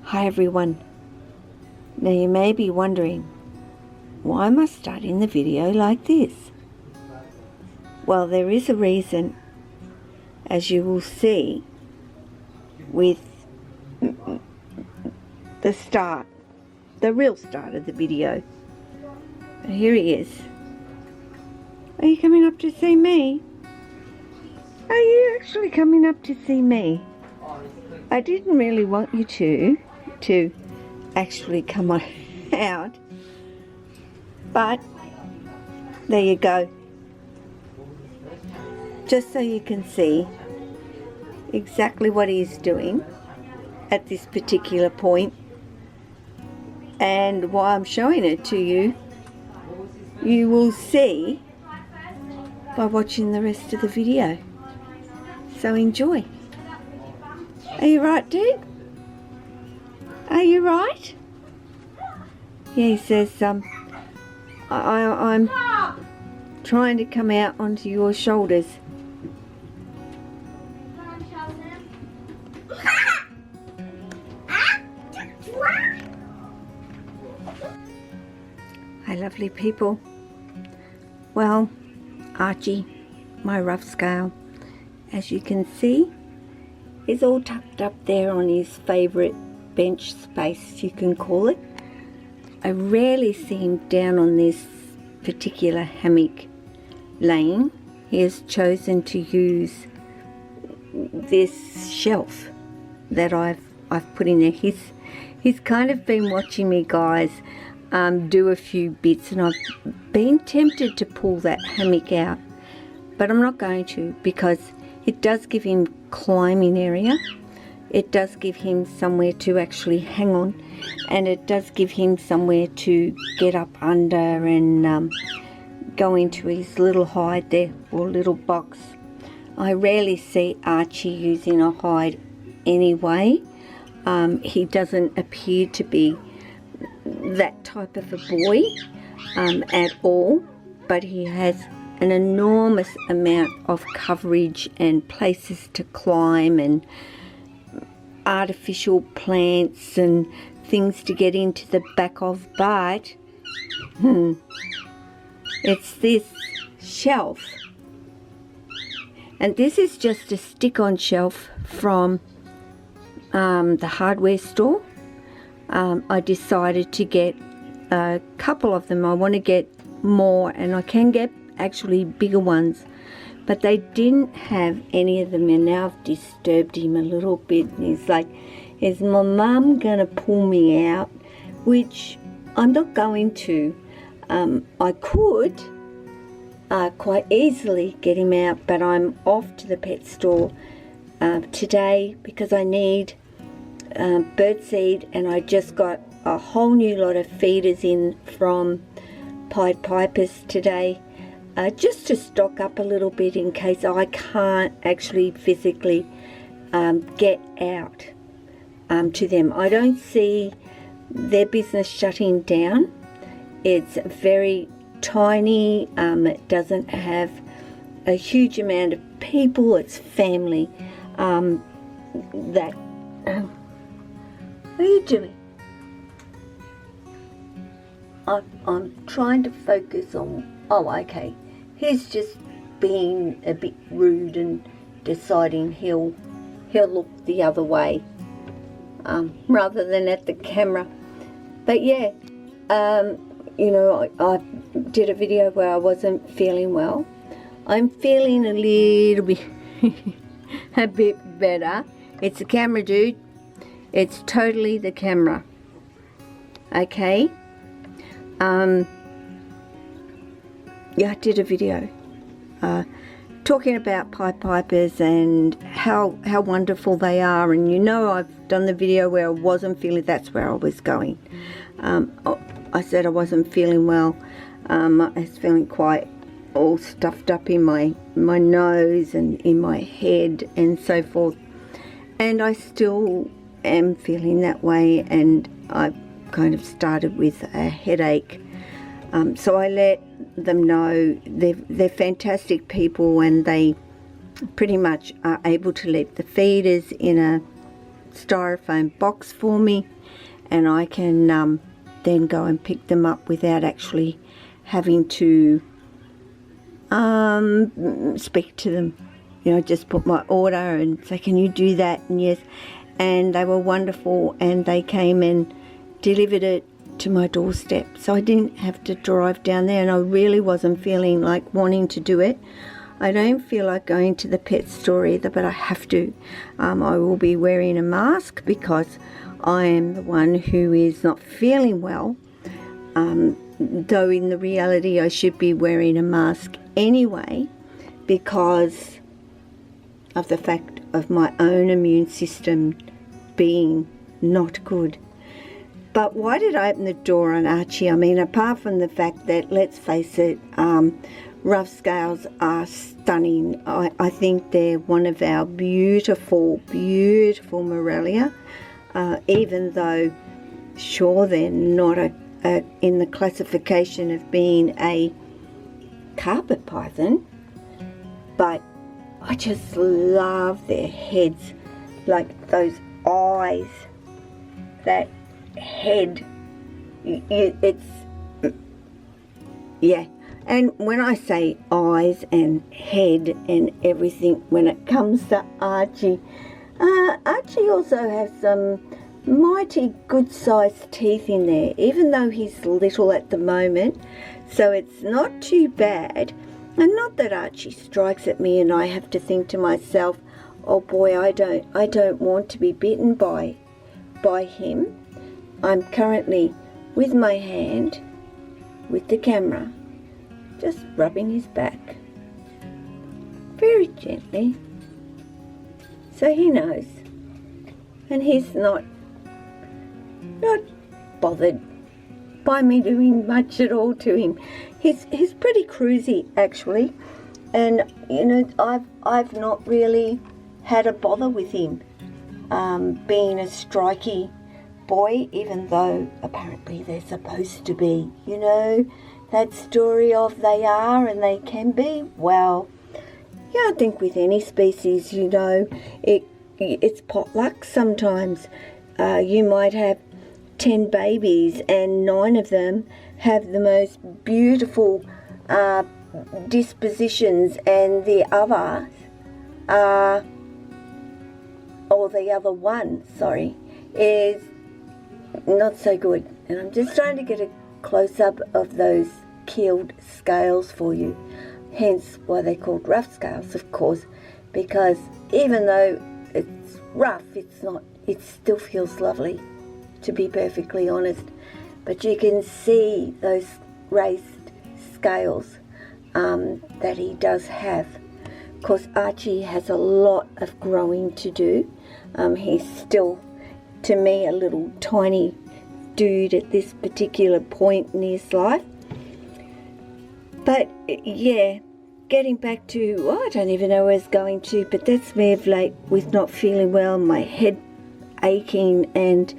Hi everyone. Now you may be wondering, why am I starting the video like this? Well, there is a reason, as you will see with the start, the real start of the video. But here he is. Are you coming up to see me? Are you actually coming up to see me? I didn't really want you to actually come on out, but there you go, just so you can see exactly what he's doing at this particular point, and why I'm showing it to you, you will see by watching the rest of the video. So enjoy. Are you right, dude? Are you right? Yeah, he says, I'm trying to come out onto your shoulders. Hi, lovely people. Well, Archie, my rough scale, as you can see, is all tucked up there on his favourite bench space, you can call it. I rarely see him down on this particular hammock laying. He has chosen to use this shelf that I've put in there. He's kind of been watching me, guys, do a few bits, and I've been tempted to pull that hammock out, but I'm not going to, because it does give him climbing area. It does give him somewhere to actually hang on, and it does give him somewhere to get up under and go into his little hide there, or little box. I rarely see Archie using a hide anyway. He doesn't appear to be that type of a boy at all, but he has an enormous amount of coverage and places to climb and artificial plants and things to get into the back of, but it's this shelf, and this is just a stick-on shelf from the hardware store. I decided to get a couple of them. I want to get more, and I can get actually bigger ones, but they didn't have any of them, and now I've disturbed him a little bit, and he's like, is my mum gonna pull me out? Which I'm not going to. I could quite easily get him out, but I'm off to the pet store today because I need birdseed, and I just got a whole new lot of feeders in from Pied Pipers today, just to stock up a little bit in case I can't actually physically get out to them. I don't see their business shutting down. It's very tiny. It doesn't have a huge amount of people. It's family. What are you doing? I'm trying to focus on. Oh, okay. He's just being a bit rude and deciding he'll look the other way rather than at the camera. But yeah, you know, I did a video where I wasn't feeling well. I'm feeling a little bit a bit better. It's the camera, dude. It's totally the camera. Okay. Yeah, I did a video talking about Pied Pipers and how wonderful they are, and you know, I've done the video where I wasn't feeling, that's where I was going. I said I wasn't feeling well. I was feeling quite all stuffed up in my nose and in my head and so forth, and I still am feeling that way, and I kind of started with a headache. So I let them know they're fantastic people, and they pretty much are able to leave the feeders in a styrofoam box for me, and I can then go and pick them up without actually having to speak to them. You know, just put my order and say, can you do that? And yes, and they were wonderful, and they came and delivered it to my doorstep, so I didn't have to drive down there, and I really wasn't feeling like wanting to do it. I don't feel like going to the pet store either, but I have to. I will be wearing a mask because I am the one who is not feeling well, though in the reality I should be wearing a mask anyway because of the fact of my own immune system being not good. But why did I open the door on Archie? I mean, apart from the fact that, let's face it, rough scales are stunning. I think they're one of our beautiful, beautiful Morelia, even though, sure, they're not in the classification of being a carpet python, but I just love their heads, like those eyes, that head, it's, yeah. And when I say eyes and head and everything, when it comes to Archie, Archie also has some mighty good sized teeth in there, even though he's little at the moment, so it's not too bad. And not that Archie strikes at me and I have to think to myself, oh boy, I don't want to be bitten by him. I'm currently with my hand with the camera just rubbing his back very gently, so he knows, and he's not bothered by me doing much at all to him. He's pretty cruisy actually, and you know, I've not really had a bother with him being a striky boy, even though apparently they're supposed to be, you know, that story of they are and they can be. Well, yeah, I think with any species, you know, it's potluck sometimes. You might have 10 babies and 9 of them have the most beautiful dispositions, and the other one, is not so good. And I'm just trying to get a close-up of those keeled scales for you, hence why they're called rough scales, of course, because even though it's rough, it still feels lovely, to be perfectly honest. But you can see those raised scales that he does have. Of course, Archie has a lot of growing to do. He's still, to me, a little tiny dude at this particular point in his life. But yeah, getting back to, I don't even know where it's going to, but that's me of late with not feeling well, my head aching and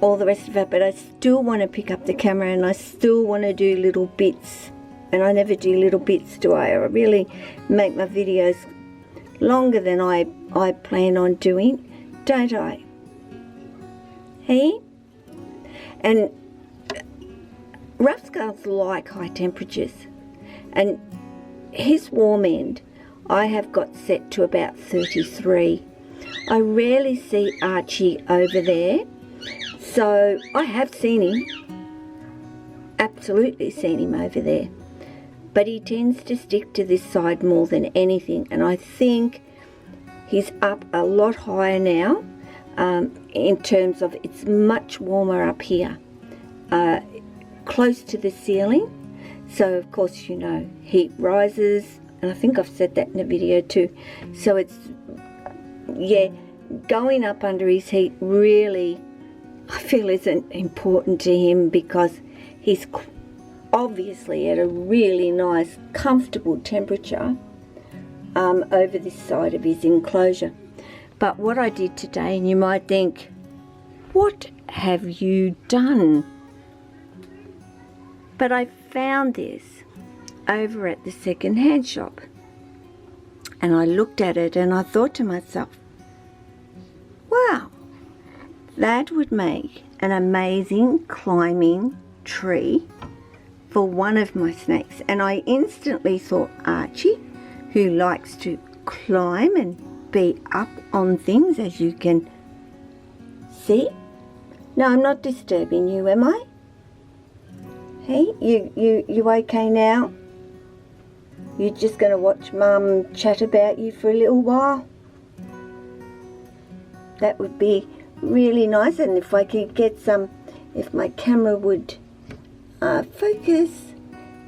all the rest of it. But I still want to pick up the camera and I still want to do little bits, and I never do little bits, do I? I really make my videos longer than I plan on doing, don't I? Hey? And rough scales like high temperatures, and his warm end I have got set to about 33. I rarely see Archie over there, so I have seen him, absolutely seen him over there, but he tends to stick to this side more than anything, and I think he's up a lot higher now. In terms of, it's much warmer up here, close to the ceiling, so of course, you know, heat rises, and I think I've said that in the video too, so it's, yeah, going up under his heat really, I feel, isn't important to him, because he's obviously at a really nice comfortable temperature over this side of his enclosure. But what I did today, and you might think, what have you done? But I found this over at the second-hand shop, and I looked at it and I thought to myself, wow, that would make an amazing climbing tree for one of my snakes. And I instantly thought Archie, who likes to climb and be up on things, as you can see. No, I'm not disturbing you, am I? Hey, you okay now? You're just going to watch Mum chat about you for a little while? That would be really nice. And if I could get some, if my camera would focus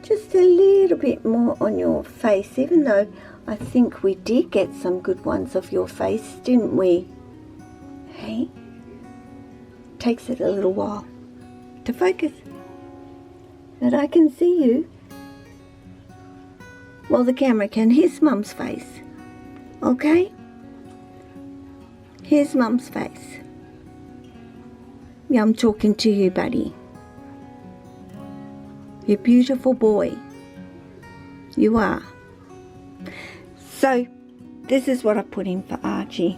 just a little bit more on your face, even though I think we did get some good ones of your face, didn't we? Hey? Takes it a little while to focus. But I can see you. Well, the camera can. Here's Mum's face. Okay? Here's Mum's face. Yeah, I'm talking to you, buddy. You beautiful boy. You are. So, this is what I put in for Archie.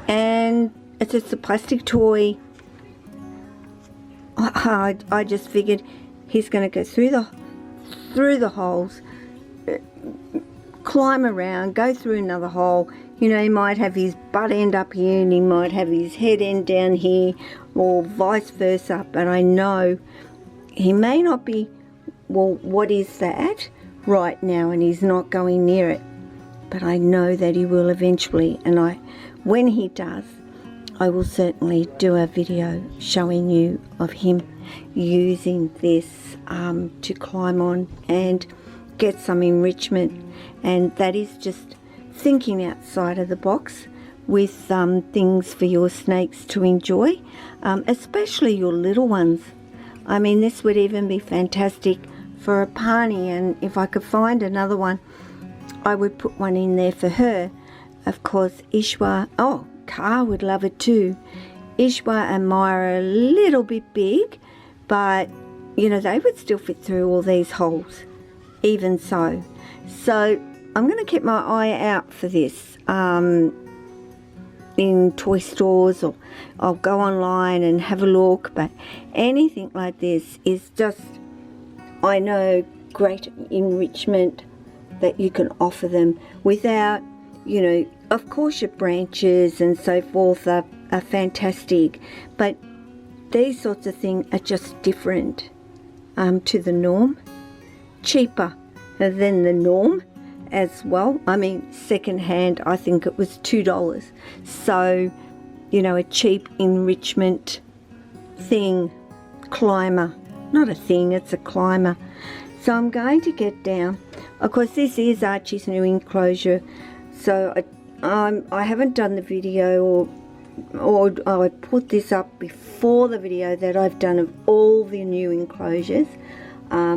And it's just a plastic toy. I just figured he's going to go through the holes, climb around, go through another hole. You know, he might have his butt end up here and he might have his head end down here, or vice versa. But I know he may not be, well, what is that right now, and he's not going near it. But I know that he will eventually, and when he does, I will certainly do a video showing you of him using this to climb on and get some enrichment. And that is just thinking outside of the box with things for your snakes to enjoy, especially your little ones. I mean, this would even be fantastic for Apani, and if I could find another one, I would put one in there for her. Of course, Ishwa, Car would love it too. Ishwa and Maya are a little bit big, but you know, they would still fit through all these holes, even so. So I'm going to keep my eye out for this in toy stores, or I'll go online and have a look. But anything like this is just, I know, great enrichment that you can offer them without, you know, of course your branches and so forth are fantastic, but these sorts of things are just different to the norm, cheaper than the norm as well. I mean, second-hand, I think it was $2. So, you know, a cheap enrichment thing, climber, not a thing, it's a climber. So I'm going to get down. Of course, this is Archie's new enclosure, so I haven't done the video, or I put this up before the video that I've done of all the new enclosures,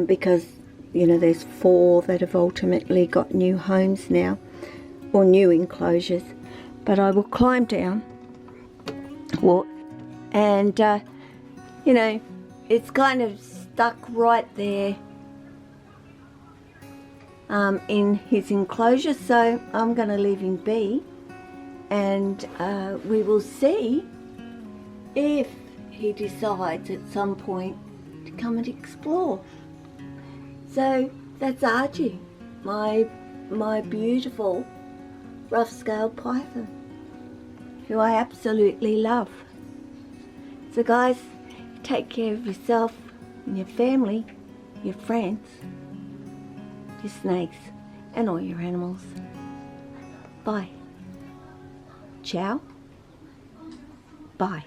because, you know, there's 4 that have ultimately got new homes now, or new enclosures. But I will climb down, walk, and you know, it's kind of stuck right there in his enclosure, so I'm going to leave him be, and we will see if he decides at some point to come and explore. So that's Archie, my beautiful rough-scaled python, who I absolutely love. So guys, take care of yourself and your family, your friends, your snakes, and all your animals. Bye. Ciao. Bye.